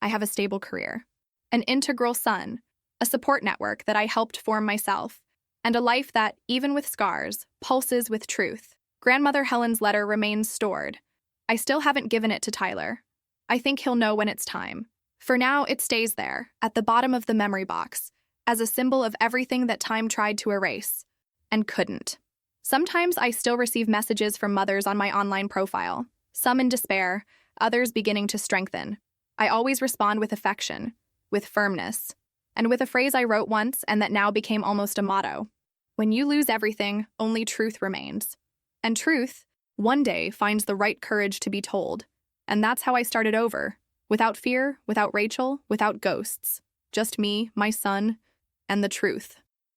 I have a stable career, an integral son, a support network that I helped form myself, and a life that, even with scars, pulses with truth. Grandmother Helen's letter remains stored. I still haven't given it to Tyler. I think he'll know when it's time. For now, it stays there, at the bottom of the memory box, as a symbol of everything that time tried to erase and couldn't. Sometimes I still receive messages from mothers on my online profile, some in despair, others beginning to strengthen. I always respond with affection, with firmness, and with a phrase I wrote once and that now became almost a motto. When you lose everything, only truth remains. And truth, one day, finds the right courage to be told. And that's how I started over. Without fear, without Rachel, without ghosts. Just me, my son, and the truth.